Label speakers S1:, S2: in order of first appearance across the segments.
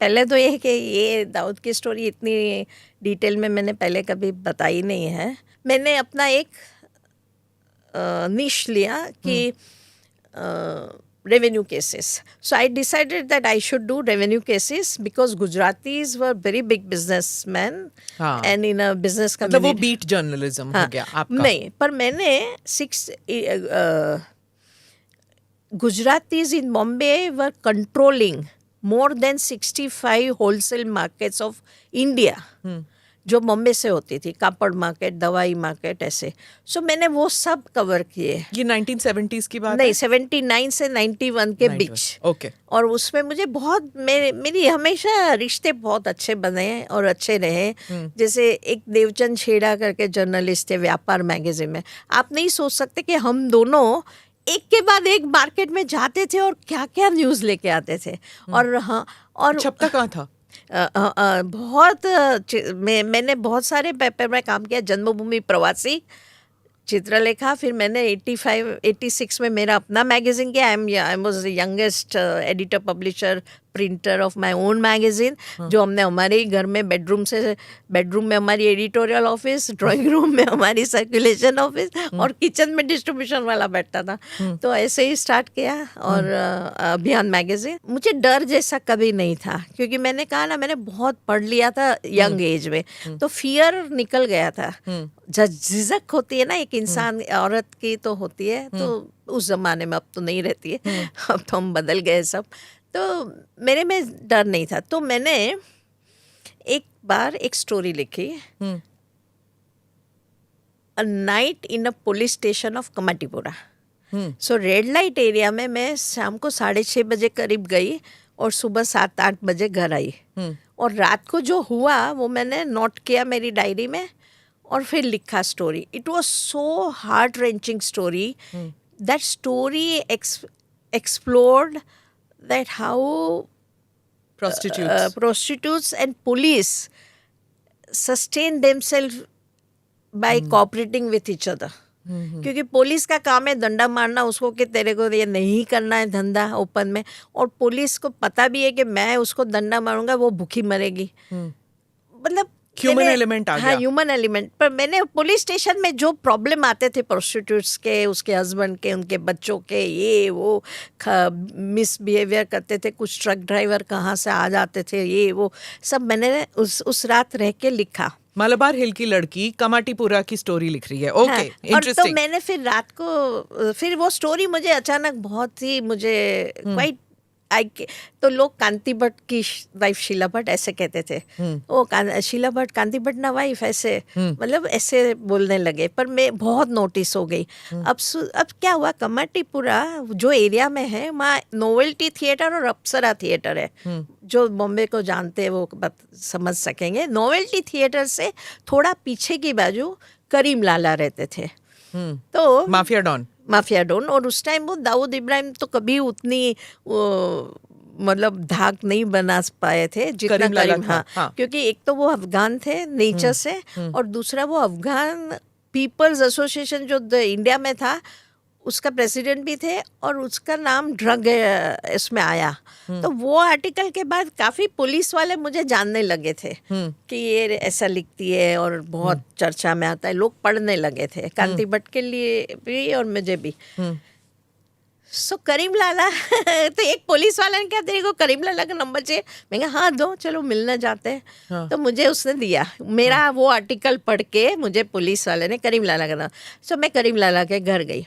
S1: पहले तो ये कि ये दाऊद की स्टोरी इतनी डिटेल में मैंने पहले कभी बताई नहीं है. मैंने अपना एक निश लिया कि revenue cases. So I decided that I should do revenue cases because Gujaratis were very big businessmen and in a business community.
S2: मतलब वो बीट जर्नलिज्म हो गया आपका.
S1: नहीं, पर मैंने Gujaratis in Bombay were controlling more than 65 wholesale markets of India. जो बॉम्बे से होती थी, कापड़ मार्केट, दवाई मार्केट, ऐसे. सो मैंने वो सब कवर किए.
S2: ये 1970s की बात
S1: नहीं, 79 से 91 के बीच.
S2: ओके.
S1: और उसमें मुझे बहुत मेरी हमेशा रिश्ते बहुत अच्छे बने और अच्छे रहे. जैसे एक देवचंद छेड़ा करके जर्नलिस्ट थे व्यापार मैगजीन में. आप नहीं सोच सकते कि हम दोनों एक के बाद एक मार्केट में जाते थे और क्या क्या न्यूज़ लेके आते थे. और
S2: छपता कहाँ था?
S1: बहुत मैंने बहुत सारे पेपर में काम किया. जन्मभूमि प्रवासी, चित्रलेखा, फिर मैंने 86 में मेरा अपना मैगजीन किया. I was the youngest editor publisher printer of my own magazine. जो हमने हमारे ही घर में बेडरूम में हमारी एडिटोरियल ऑफिस, ड्राइंग रूम में हमारी सर्कुलेशन ऑफिस और किचन में डिस्ट्रीब्यूशन वाला बैठता था. तो ऐसे ही स्टार्ट किया. और अभियान मैगजीन. मुझे डर जैसा कभी नहीं था क्योंकि मैंने कहा ना, मैंने बहुत पढ़ लिया था यंग एज में. तो फियर निकल गया था. झिझक होती है ना एक इंसान, औरत की तो होती है, तो उस जमाने में, अब तो नहीं रहती है. अब तो हम बदल गए सब. तो मेरे में डर नहीं था. तो मैंने एक बार एक स्टोरी लिखी, a night in a police station of Kamathipura. So red light area में मैं शाम को 6:30 बजे करीब गई और सुबह 7-8 बजे घर आई. और रात को जो हुआ वो मैंने नोट किया मेरी डायरी में और फिर लिखा story. It was so heart wrenching story. That story explored that how prostitutes and police sustain themselves by cooperating with each other. क्योंकि पुलिस का काम है डंडा मारना उसको कि तेरे को ये नहीं करना है धंधा ओपन में, और पुलिस को पता भी है कि मैं उसको डंडा मारूंगा वो भूखी मरेगी. मतलब
S2: ह्यूमन एलिमेंट आ गया.
S1: हाँ, ह्यूमन एलिमेंट. पर मैंने पुलिस स्टेशन में जो प्रॉब्लम आते थे प्रोस्टिट्यूट्स के, उसके हस्बैंड के, उनके बच्चों के, ये वो मिसबिहेवियर करते थे, कुछ ट्रक ड्राइवर कहाँ से आ जाते थे, ये वो सब मैंने उस रात रह के लिखा.
S2: मलबार हिल की लड़की कमाटीपुरा की स्टोरी लिख रही है. Okay, interesting.
S1: और तो मैंने फिर रात को फिर वो स्टोरी मुझे अचानक बहुत ही मुझे क्वाइट तो लोग कांति भट्ट की वाइफ शीला भट्ट ऐसे कहते थे. वो शीला भट्ट कांति भट्ट ना वाइफ, ऐसे मतलब ऐसे बोलने लगे. पर मैं बहुत नोटिस हो गई. अब क्या हुआ, कमाटीपुरा जो एरिया में है वहाँ नोवेल्टी थिएटर और अप्सरा थिएटर है. जो बॉम्बे को जानते हैं वो समझ सकेंगे. नोवेल्टी थिएटर से थोड़ा पीछे की बाजू करीम लाला रहते थे. तो माफिया डॉन. और उस टाइम वो दाऊद इब्राहिम तो कभी उतनी मतलब धाक नहीं बना पाए थे जितना करीम. हाँ, क्योंकि एक तो वो अफगान थे नेचर से, और दूसरा वो अफगान पीपल्स एसोसिएशन जो इंडिया में था उसका प्रेसिडेंट भी थे, और उसका नाम ड्रग इसमें आया. तो वो आर्टिकल के बाद काफ़ी पुलिस वाले मुझे जानने लगे थे कि ये ऐसा लिखती है और बहुत चर्चा में आता है. लोग पढ़ने लगे थे, कांति भट्ट के लिए भी और मुझे भी. सो करीम लाला तो एक पुलिस वाला ने कहा तेरे को करीम लाला का नंबर चाहिए. मैं कहा हाँ दो, चलो मिलने जाते हैं. तो मुझे उसने दिया. मेरा वो आर्टिकल पढ़ के मुझे पुलिस वाले ने करीम लाला का नाम. सो मैं करीम लाला के घर गई.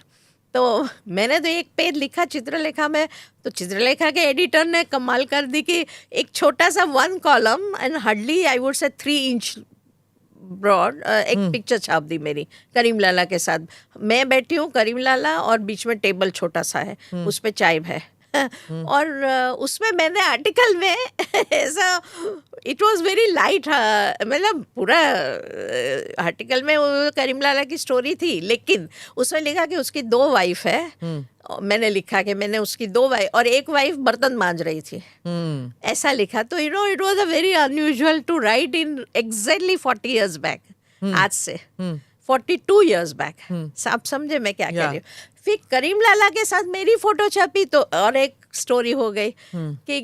S1: तो मैंने तो एक पेज लिखा चित्रलेखा में. तो चित्रलेखा के एडिटर ने कमाल कर दी कि एक छोटा सा 1 column and hardly I would say 3 inch broad एक पिक्चर छाप दी मेरी करीम लाला के साथ. मैं बैठी हूँ, करीम लाला, और बीच में टेबल छोटा सा है, उस पर चाय है. और उसमें मैंने आर्टिकल में ऐसा इट वाज वेरी लाइट, मतलब पूरा आर्टिकल में वो करीम लाला की स्टोरी थी, लेकिन उसमें लिखा कि उसकी 2 वाइफ है. मैंने लिखा कि मैंने उसकी 2 वाइफ और एक वाइफ बर्तन मांज रही थी, ऐसा लिखा. तो you know it was a very unusual to write in exactly 40 years back. आज से 42 इयर्स बैक. आप समझे मैं क्या कह रही हूँ. फिर करीम लाला के साथ मेरी फोटो छपी तो, और एक स्टोरी हो गई कि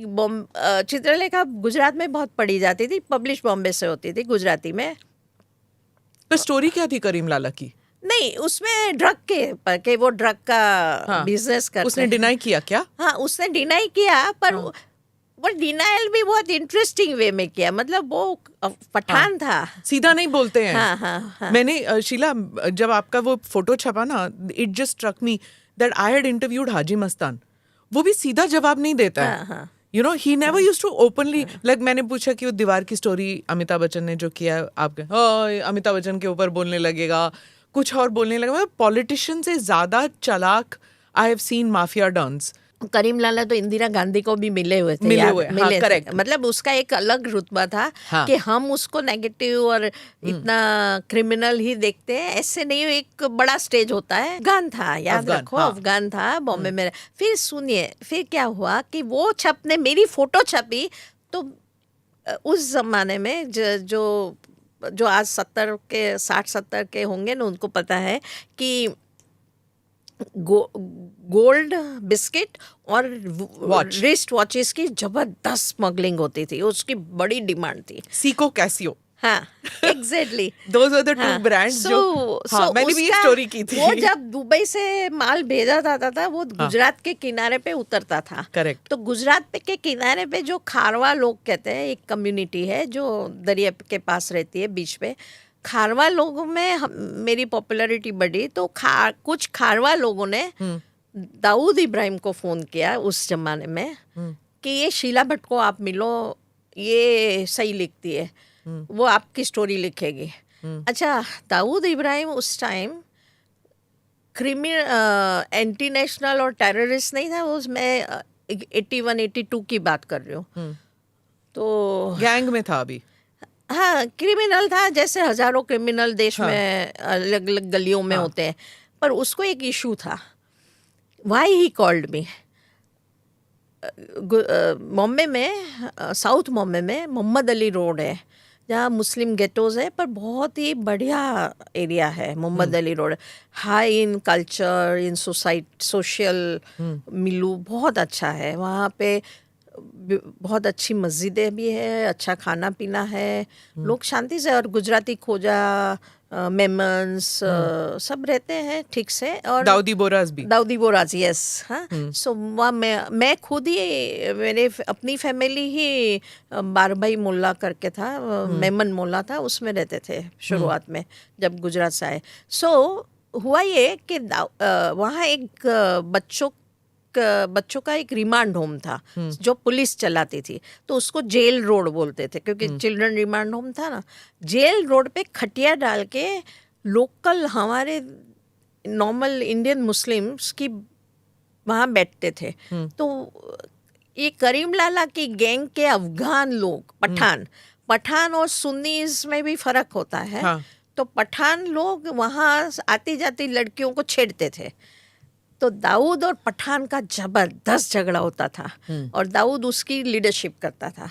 S1: चित्रलेखा गुजरात में बहुत पढ़ी जाती थी, पब्लिश बॉम्बे से होती थी गुजराती में।
S2: पर स्टोरी क्या थी करीम लाला की?
S1: नहीं, उसमें ड्रग के वो ड्रग का बिजनेस करते
S2: उसने डिनाई किया क्या?
S1: हाँ, उसने डिनाई किया, पर वो डिनायल भी बहुत इंटरेस्टिंग वे में किया। मतलब वो पठान था,
S2: सीधा नहीं बोलते हैं।
S1: हाँ।
S2: मैंने शीला, जब आपका वो फोटो छपा ना, it just struck me that I had interviewed Haji Mastan. वो भी सीधा जवाब नहीं देता है। You know, he never used to openly, like मैंने पूछा कि वो दीवार की स्टोरी अमिताभ बच्चन ने जो किया, आपके अमिताभ बच्चन के ऊपर बोलने लगेगा, कुछ और बोलने लगेगा। पॉलिटिशियन से ज्यादा चालाक I have seen mafia dons.
S1: Karim Lala तो इंदिरा गांधी को भी मिले हुए थे,
S2: मिले थे।
S1: करेक्ट। मतलब उसका एक अलग रुतबा था कि हम उसको नेगेटिव और इतना क्रिमिनल ही देखते हैं, ऐसे नहीं। एक बड़ा स्टेज होता है। अफगान था, याद रखो, अफगान था बॉम्बे में। फिर सुनिए, फिर क्या हुआ कि वो छपने, मेरी फोटो छपी, तो उस जमाने में जो आज 60-70 के होंगे ना, उनको पता है कि गोल्ड बिस्किट और रिस्ट वॉचेस की जबरदस्त स्मगलिंग होती थी, उसकी बड़ी डिमांड थी।
S2: सीको कैसियो,
S1: हाँ, exactly,
S2: those are the two brands जो मैंने भी ये स्टोरी की थी।
S1: वो जब दुबई से माल भेजा जाता था, वो गुजरात के किनारे पे उतरता था।
S2: करेक्ट।
S1: तो गुजरात के किनारे पे जो खारवा लोग कहते हैं, एक कम्युनिटी है जो दरिया के पास रहती है, बीच पे। खारवा लोगों में मेरी पॉपुलैरिटी बढ़ी, तो कुछ खारवा लोगों ने दाऊद इब्राहिम को फ़ोन किया उस जमाने में कि ये शीला भट्ट को आप मिलो, ये सही लिखती है, वो आपकी स्टोरी लिखेगी। अच्छा, दाऊद इब्राहिम उस टाइम एंटी नेशनल और टेररिस्ट नहीं था, उसमें 81-82 की बात कर रही हूँ। तो
S2: गैंग में था अभी।
S1: हाँ, क्रिमिनल था, जैसे हजारों क्रिमिनल देश में अलग अलग गलियों में होते हैं। पर उसको एक इशू था। Why he called me, Bombay में, साउथ बॉम्बे में मोहम्मद अली रोड है, जहाँ मुस्लिम गेटोज है, पर बहुत ही बढ़िया एरिया है Mohammed Ali road. High in culture, in social milieu बहुत अच्छा है वहाँ पे। बहुत अच्छी मस्जिदें भी है, अच्छा खाना पीना है, लोग शांति से, और गुजराती खोजा, मेमन्स सब रहते हैं ठीक से। और दाऊदी बोराज, यस। हाँ, सो वहाँ मैं खुद ही, मेरे अपनी फैमिली ही बारभाई मोल्ला करके था, मेमन मोल्ला था, उसमें रहते थे शुरुआत में जब गुजरात से आए। सो हुआ ये कि वहाँ एक बच्चों का एक रिमांड होम था जो पुलिस चलाती थी, तो उसको जेल रोड बोलते थे, क्योंकि चिल्ड्रन रिमांड होम था ना। जेल रोड पे खटिया डाल के लोकल हमारे नॉर्मल इंडियन मुस्लिम्स की वहाँ बैठते थे। तो ये करीम लाला की गैंग के अफगान लोग, पठान और सुन्नीज में भी फर्क होता है। तो पठान लोग वहाँ आती जाती लड़कियों को छेड़ते थे। तो दाऊद और पठान का जबरदस्त झगड़ा होता था, और दाऊद उसकी लीडरशिप करता था।